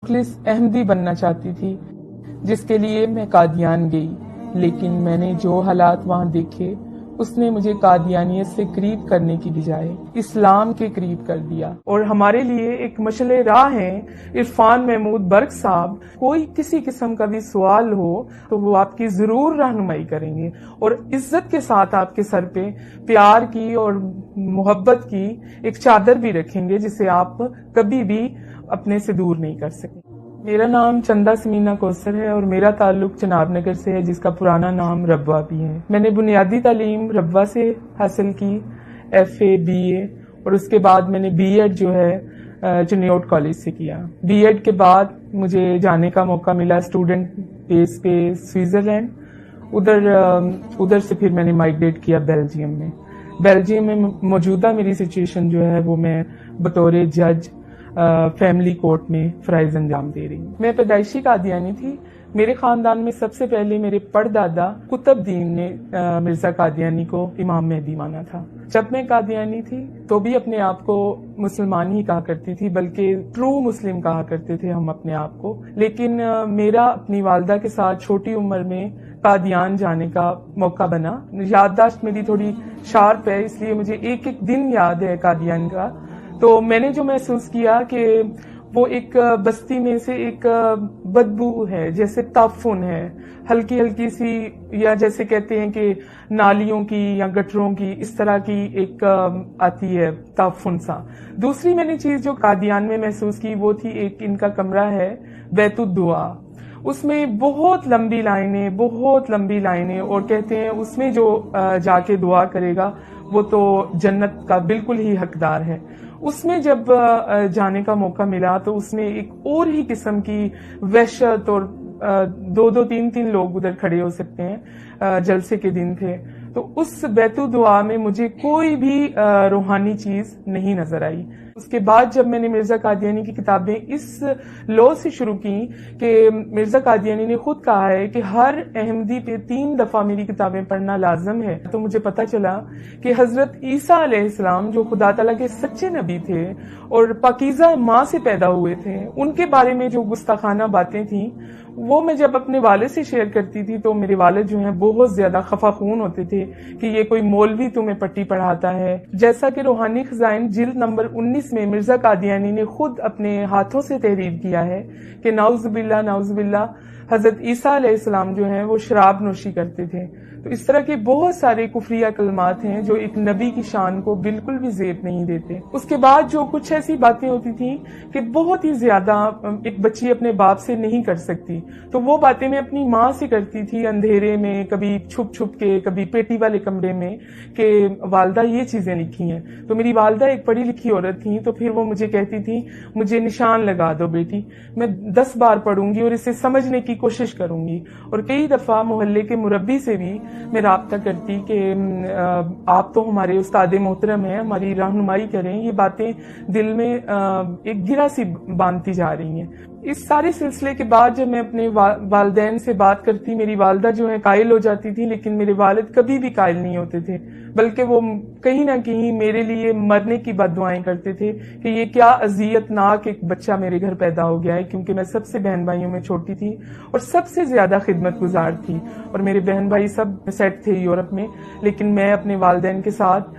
مخلص احمدی بننا چاہتی تھی، جس کے لیے میں قادیان گئی، لیکن میں نے جو حالات وہاں دیکھے اس نے مجھے قادیانیت سے قریب کرنے کی بجائے اسلام کے قریب کر دیا۔ اور ہمارے لیے ایک مشعل راہ ہیں عرفان محمود برق صاحب، کوئی کسی قسم کا بھی سوال ہو تو وہ آپ کی ضرور رہنمائی کریں گے اور عزت کے ساتھ آپ کے سر پہ پیار کی اور محبت کی ایک چادر بھی رکھیں گے جسے آپ کبھی بھی اپنے سے دور نہیں کر سکیں۔ میرا نام چندہ سمینہ کوثر ہے اور میرا تعلق چناب نگر سے ہے، جس کا پرانا نام ربوہ بھی ہے۔ میں نے بنیادی تعلیم ربوہ سے حاصل کی، ایف اے بی اے، اور اس کے بعد میں نے بی ایڈ جو ہے چنیوٹ کالج سے کیا۔ بی ایڈ کے بعد مجھے جانے کا موقع ملا اسٹوڈنٹ بیس پہ سوئٹزرلینڈ، ادھر سے پھر میں نے مائگریٹ کیا بیلجیم میں۔ بیلجیم میں موجودہ میری سچویشن جو ہے وہ میں بطور جج فیملی کورٹ میں فرائض انجام دے رہی ہوں۔ میں پیدائشی قادیانی تھی۔ میرے خاندان میں سب سے پہلے میرے پردادا قطب دین نے مرزا قادیانی کو امام مہدی مانا تھا۔ جب میں قادیانی تھی تو بھی اپنے آپ کو مسلمان ہی کہا کرتی تھی، بلکہ ٹرو مسلم کہا کرتے تھے ہم اپنے آپ کو۔ لیکن میرا اپنی والدہ کے ساتھ چھوٹی عمر میں قادیان جانے کا موقع بنا۔ یادداشت میری تھوڑی شارپ ہے، اس لیے مجھے ایک ایک دن یاد ہے قادیان کا۔ تو میں نے جو محسوس کیا کہ وہ ایک بستی میں سے ایک بدبو ہے، جیسے تعفن ہے، ہلکی ہلکی سی، یا جیسے کہتے ہیں کہ نالیوں کی یا گٹروں کی اس طرح کی ایک آتی ہے تعفن سا۔ دوسری میں نے چیز جو قادیان میں محسوس کی وہ تھی ایک ان کا کمرہ ہے بیت الدعا، اس میں بہت لمبی لائنیں اور کہتے ہیں اس میں جو جا کے دعا کرے گا وہ تو جنت کا بالکل ہی حقدار ہے۔ اس میں جب جانے کا موقع ملا تو اس میں ایک اور ہی قسم کی وحشت، اور دو تین لوگ ادھر کھڑے ہو سکتے ہیں، جلسے کے دن تھے۔ تو اس بیت الدعا میں مجھے کوئی بھی روحانی چیز نہیں نظر آئی۔ اس کے بعد جب میں نے مرزا قادیانی کی کتابیں اس لو سے شروع کی کہ مرزا قادیانی نے خود کہا ہے کہ ہر احمدی پہ 3 دفعہ میری کتابیں پڑھنا لازم ہے، تو مجھے پتہ چلا کہ حضرت عیسیٰ علیہ السلام جو خدا تعالیٰ کے سچے نبی تھے اور پاکیزہ ماں سے پیدا ہوئے تھے، ان کے بارے میں جو گستاخانہ باتیں تھیں وہ میں جب اپنے والد سے شیئر کرتی تھی تو میرے والد جو ہیں بہت زیادہ خفا خون ہوتے تھے کہ یہ کوئی مولوی تمہیں پٹی پڑھاتا ہے۔ جیسا کہ روحانی خزائن جلد نمبر 19 میں مرزا قادیانی نے خود اپنے ہاتھوں سے تحریر کیا ہے کہ نعوذ باللہ حضرت عیسیٰ علیہ السلام جو ہیں وہ شراب نوشی کرتے تھے۔ تو اس طرح کے بہت سارے کفریہ کلمات ہیں جو ایک نبی کی شان کو بالکل بھی زیب نہیں دیتے۔ اس کے بعد جو کچھ ایسی باتیں ہوتی تھیں کہ بہت ہی زیادہ ایک بچی اپنے باپ سے نہیں کر سکتی، تو وہ باتیں میں اپنی ماں سے کرتی تھی اندھیرے میں، کبھی چھپ کے، کبھی پیٹی والے کمرے میں، کہ والدہ یہ چیزیں لکھی ہیں۔ تو میری والدہ ایک پڑھی لکھی عورت تھی، تو پھر وہ مجھے کہتی تھی مجھے نشان لگا دو بیٹی، میں 10 بار پڑھوں گی اور اسے سمجھنے کی کوشش کروں گی۔ اور کئی دفعہ محلے کے مربی سے بھی میں رابطہ کرتی کہ آپ تو ہمارے استاد محترم ہیں، ہماری رہنمائی کریں، یہ باتیں دل میں ایک گرہ سی باندھتی جا رہی ہیں۔ اس سارے سلسلے کے بعد جب میں اپنے والدین سے بات کرتی، میری والدہ جو ہے قائل ہو جاتی تھی، لیکن میرے والد کبھی بھی قائل نہیں ہوتے تھے، بلکہ وہ کہیں نہ کہیں میرے لیے مرنے کی بد دعائیں کرتے تھے کہ یہ کیا اذیت ناک ایک بچہ میرے گھر پیدا ہو گیا ہے، کیونکہ میں سب سے بہن بھائیوں میں چھوٹی تھی اور سب سے زیادہ خدمت گزار تھی، اور میرے بہن بھائی سب سیٹ تھے یورپ میں، لیکن میں اپنے والدین کے ساتھ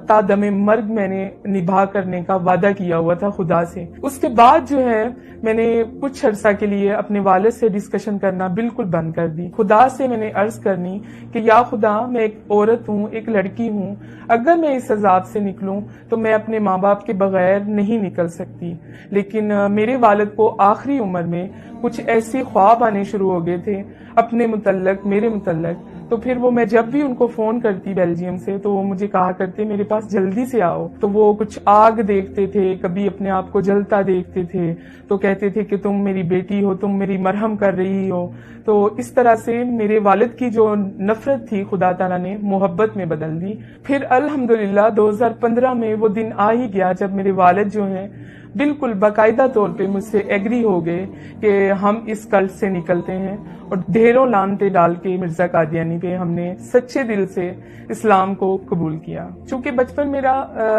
تا دم مرگ میں نے نبھا کرنے کا وعدہ کیا ہوا تھا خدا سے۔ اس کے بعد جو ہے میں نے کچھ عرصہ کے لیے اپنے والد سے ڈسکشن کرنا بالکل بند کر دی۔ خدا سے میں نے عرض کرنی کہ یا خدا، میں ایک عورت ہوں، ایک لڑکی ہوں، اگر میں اس عذاب سے نکلوں تو میں اپنے ماں باپ کے بغیر نہیں نکل سکتی۔ لیکن میرے والد کو آخری عمر میں کچھ ایسے خواب آنے شروع ہو گئے تھے اپنے متعلق، میرے متعلق، تو پھر وہ میں جب بھی ان کو فون کرتی بیلجیم سے تو وہ مجھے کہا کرتے میرے پاس جلدی سے آؤ۔ تو وہ کچھ آگ دیکھتے تھے، کبھی اپنے آپ کو جلتا دیکھتے تھے، تو کہتے تھے کہ تم میری بیٹی ہو، تم میری مرہم کر رہی ہو۔ تو اس طرح سے میرے والد کی جو نفرت تھی خدا تعالیٰ نے محبت میں بدل دی۔ پھر الحمدللہ 2015 میں وہ دن آ ہی گیا جب میرے والد جو ہیں بالکل باقاعدہ طور پہ مجھ سے ایگری ہو گئے کہ ہم اس کلٹ سے نکلتے ہیں، اور ڈھیروں لانتے ڈال کے مرزا قادیانی پہ ہم نے سچے دل سے اسلام کو قبول کیا۔ چونکہ بچپن میرا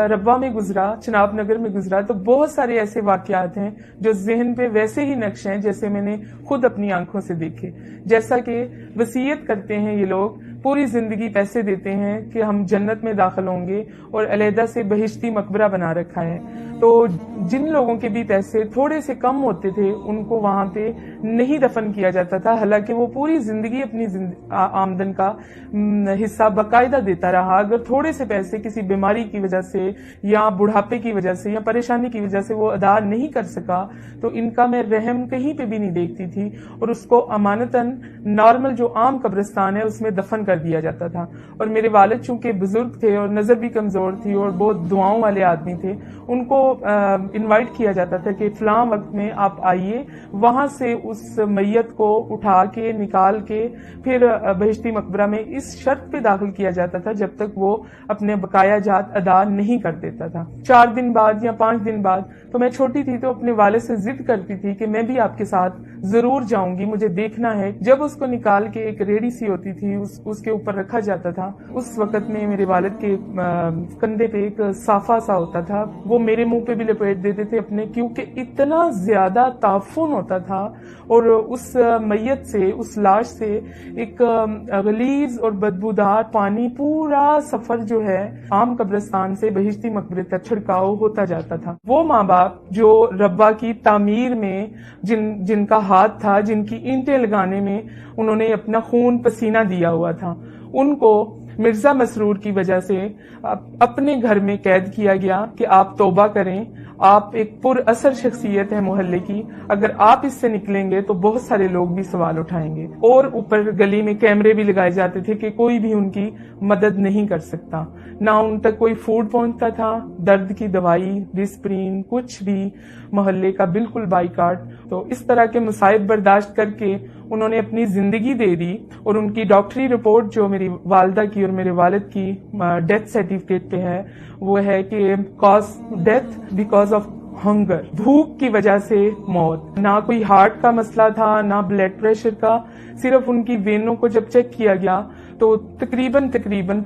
ربوہ میں گزرا، چناب نگر میں گزرا، تو بہت سارے ایسے واقعات ہیں جو ذہن پہ ویسے ہی نقش ہیں جیسے میں نے خود اپنی آنکھوں سے دیکھے۔ جیسا کہ وصیت کرتے ہیں یہ لوگ، پوری زندگی پیسے دیتے ہیں کہ ہم جنت میں داخل ہوں گے، اور علیحدہ سے بہشتی مقبرہ بنا رکھا ہے۔ تو جن لوگوں کے بھی پیسے تھوڑے سے کم ہوتے تھے ان کو وہاں پہ نہیں دفن کیا جاتا تھا، حالانکہ وہ پوری زندگی اپنی آمدن کا حصہ باقاعدہ دیتا رہا۔ اگر تھوڑے سے پیسے کسی بیماری کی وجہ سے یا بڑھاپے کی وجہ سے یا پریشانی کی وجہ سے وہ ادا نہیں کر سکا تو ان کا میں رحم کہیں پہ بھی نہیں دیکھتی تھی، اور اس کو امانتاً نارمل جو عام قبرستان ہے اس میں دفن کر دیا جاتا تھا۔ اور میرے والد چونکہ بزرگ تھے اور نظر بھی کمزور تھی اور بہت دعاؤں والے آدمی تھے، ان کو انوائٹ کیا جاتا تھا کہ فلاں وقت میں آپ آئیے، وہاں سے اس میت کو اٹھا کے نکال کے پھر بہشتی مقبرہ میں اس شرط پہ داخل کیا جاتا تھا جب تک وہ اپنے بقایا جات ادا نہیں کر دیتا تھا۔ 4 دن بعد یا 5 دن بعد، تو میں چھوٹی تھی تو اپنے والد سے ضد کرتی تھی کہ میں بھی آپ کے ساتھ ضرور جاؤں گی، مجھے دیکھنا ہے۔ جب اس کو نکال کے ایک ریڑھی سی ہوتی تھی اس کے اوپر رکھا جاتا تھا، اس وقت میں میرے والد کے کندھے پہ ایک صافہ سا ہوتا تھا، وہ میرے منہ پہ بھی لپیٹ دیتے تھے اپنے، کیونکہ اتنا زیادہ تعفن ہوتا تھا، اور اس میت سے، اس لاش سے ایک غلیظ اور بدبودار پانی پورا سفر جو ہے عام قبرستان سے بہشتی مقبرے تک چھڑکاؤ ہوتا جاتا تھا۔ وہ ماں باپ جو ربوہ کی تعمیر میں جن کا ہاتھ تھا، جن کی اینٹیں لگانے میں انہوں نے اپنا خون پسینہ دیا ہوا تھا، ان کو مرزا مسرور کی وجہ سے اپنے گھر میں قید کیا گیا کہ آپ توبہ کریں، آپ ایک پر اثر شخصیت ہے محلے کی، اگر آپ اس سے نکلیں گے تو بہت سارے لوگ بھی سوال اٹھائیں گے۔ اور اوپر گلی میں کیمرے بھی لگائے جاتے تھے کہ کوئی بھی ان کی مدد نہیں کر سکتا، نہ ان تک کوئی فوڈ پہنچتا تھا، درد کی دوائی، ڈسپرین، کچھ بھی، محلے کا بالکل بائیکاٹ۔ تو اس طرح کے مصائب برداشت کر کے انہوں نے اپنی زندگی دے دی، اور ان کی ڈاکٹری رپورٹ جو میری والدہ کی اور میرے والد کی ڈیتھ سرٹیفکیٹ پہ ہے، وہ ہے کہ cause death because of hunger, بھوک کی وجہ سے موت۔ نہ کوئی ہارٹ کا مسئلہ تھا، نہ بلڈ پریشر کا، صرف ان کی وینوں کو جب چیک کیا گیا تو تقریباً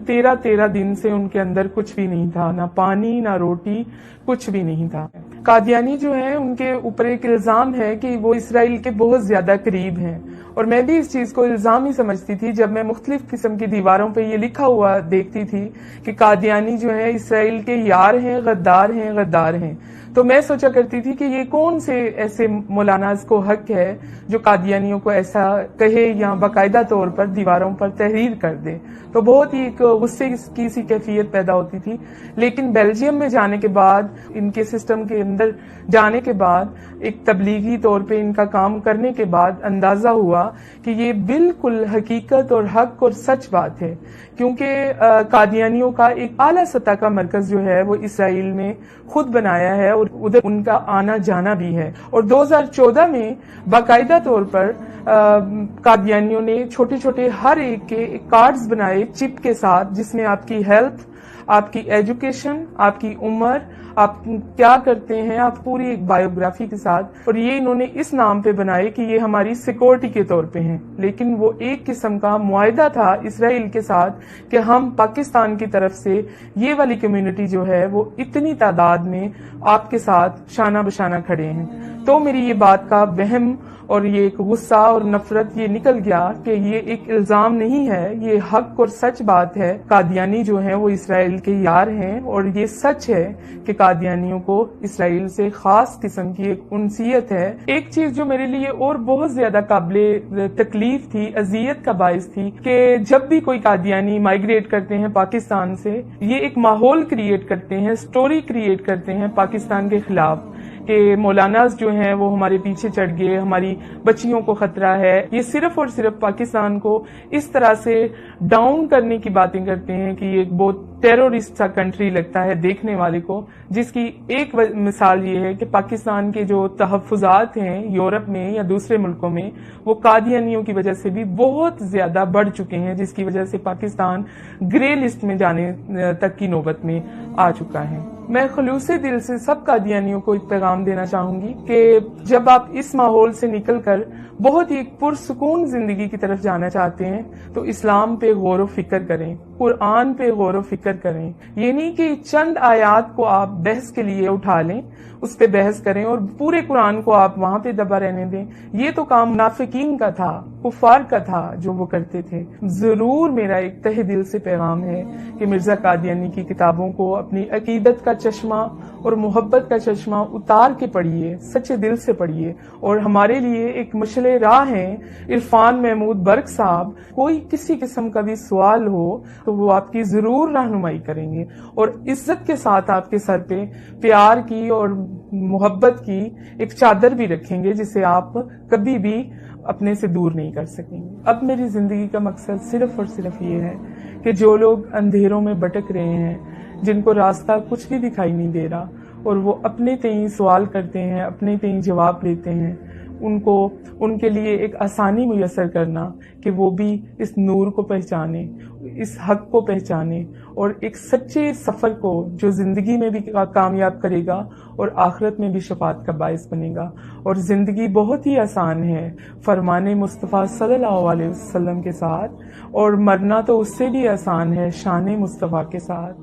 13 دن سے ان کے اندر کچھ بھی نہیں تھا، نہ پانی نہ روٹی، کچھ بھی نہیں تھا۔ قادیانی جو ہیں ان کے اوپر ایک الزام ہے کہ وہ اسرائیل کے بہت زیادہ قریب ہیں، اور میں بھی اس چیز کو الزام ہی سمجھتی تھی جب میں مختلف قسم کی دیواروں پہ یہ لکھا ہوا دیکھتی تھی کہ قادیانی جو ہے اسرائیل کے یار ہیں، غدار ہیں۔ تو میں سوچا کرتی تھی کہ یہ کون سے ایسے مولاناز کو حق ہے جو قادیانیوں کو ایسا کہے یا باقاعدہ طور پر دیواروں پر تحریر کر دے۔ تو بہت ہی ایک غصے کی سی کیفیت پیدا ہوتی تھی۔ لیکن بیلجیم میں جانے کے بعد، ان کے سسٹم کے اندر جانے کے بعد، ایک تبلیغی طور پہ ان کا کام کرنے کے بعد اندازہ ہوا کہ یہ بالکل حقیقت اور حق اور سچ بات ہے، کیونکہ قادیانیوں کا ایک اعلیٰ سطح کا مرکز جو ہے وہ اسرائیل میں خود بنایا ہے، اور ادھر ان کا آنا جانا بھی ہے۔ اور 2014 میں باقاعدہ طور پر قادیانیوں نے چھوٹے چھوٹے ہر ایک کے کارڈز بنائے چپ کے ساتھ، جس میں آپ کی ہیلتھ، آپ کی ایجوکیشن، آپ کی عمر، آپ کیا کرتے ہیں، آپ پوری ایک بایوگرافی کے ساتھ، اور یہ انہوں نے اس نام پہ بنائے کہ یہ ہماری سیکورٹی کے طور پہ ہیں۔ لیکن وہ ایک قسم کا معاہدہ تھا اسرائیل کے ساتھ کہ ہم پاکستان کی طرف سے یہ والی کمیونٹی جو ہے وہ اتنی تعداد میں آپ کے ساتھ شانہ بشانہ کھڑے ہیں۔ تو میری یہ بات کا وہم اور یہ ایک غصہ اور نفرت یہ نکل گیا کہ یہ ایک الزام نہیں ہے، یہ حق اور سچ بات ہے۔ قادیانی جو ہیں وہ اسرائیل کے یار ہیں، اور یہ سچ ہے کہ قادیانیوں کو اسرائیل سے خاص قسم کی ایک انسیت ہے۔ ایک چیز جو میرے لیے اور بہت زیادہ قابل تکلیف تھی، اذیت کا باعث تھی، کہ جب بھی کوئی قادیانی مائیگریٹ کرتے ہیں پاکستان سے، یہ ایک ماحول کریٹ کرتے ہیں، سٹوری کریٹ کرتے ہیں پاکستان کے خلاف، کہ مولاناز جو ہیں وہ ہمارے پیچھے چڑھ گئے، ہماری بچیوں کو خطرہ ہے۔ یہ صرف اور صرف پاکستان کو اس طرح سے ڈاؤن کرنے کی باتیں کرتے ہیں کہ یہ ایک بہت ٹیرورسٹ سا کنٹری لگتا ہے دیکھنے والے کو، جس کی ایک مثال یہ ہے کہ پاکستان کے جو تحفظات ہیں یورپ میں یا دوسرے ملکوں میں، وہ قادیانیوں کی وجہ سے بھی بہت زیادہ بڑھ چکے ہیں، جس کی وجہ سے پاکستان گرے لسٹ میں جانے تک کی نوبت میں آ چکا ہے۔ میں خلوص دل سے سب قادیانیوں کو ایک پیغام دینا چاہوں گی کہ جب آپ اس ماحول سے نکل کر بہت ہی پرسکون زندگی کی طرف جانا چاہتے ہیں تو اسلام پہ غور و فکر کریں، قرآن پہ غور و فکر کریں. یہ نہیں کہ چند آیات کو آپ بحث کے لیے اٹھا لیں، اس پہ بحث کریں اور پورے قرآن کو آپ وہاں پہ دبا رہنے دیں. یہ تو کام منافقین کا تھا، کفار کا تھا جو وہ کرتے تھے. ضرور میرا ایک تہ دل سے پیغام ہے کہ مرزا قادیانی کی کتابوں کو اپنی عقیدت کا چشمہ اور محبت کا چشمہ اتار کے پڑھیے، سچے دل سے پڑھیے. اور ہمارے لیے ایک مشعل راہ ہیں عرفان محمود برق صاحب. کوئی کسی قسم کا بھی سوال ہو تو وہ آپ کی ضرور رہنمائی کریں گے اور عزت کے ساتھ آپ کے سر پہ پیار کی اور محبت کی ایک چادر بھی رکھیں گے جسے آپ کبھی بھی اپنے سے دور نہیں کر سکیں گے. اب میری زندگی کا مقصد صرف اور صرف یہ ہے کہ جو لوگ اندھیروں میں بھٹک رہے ہیں، جن کو راستہ کچھ بھی دکھائی نہیں دے رہا اور وہ اپنے تئیں سوال کرتے ہیں، اپنے تئیں جواب لیتے ہیں، ان کے لیے ایک آسانی میسر کرنا کہ وہ بھی اس نور کو پہچانے، اس حق کو پہچانے اور ایک سچے سفر کو جو زندگی میں بھی کامیاب کرے گا اور آخرت میں بھی شفاعت کا باعث بنے گا. اور زندگی بہت ہی آسان ہے فرمان مصطفیٰ صلی اللہ علیہ وسلم کے ساتھ، اور مرنا تو اس سے بھی آسان ہے شان مصطفیٰ کے ساتھ.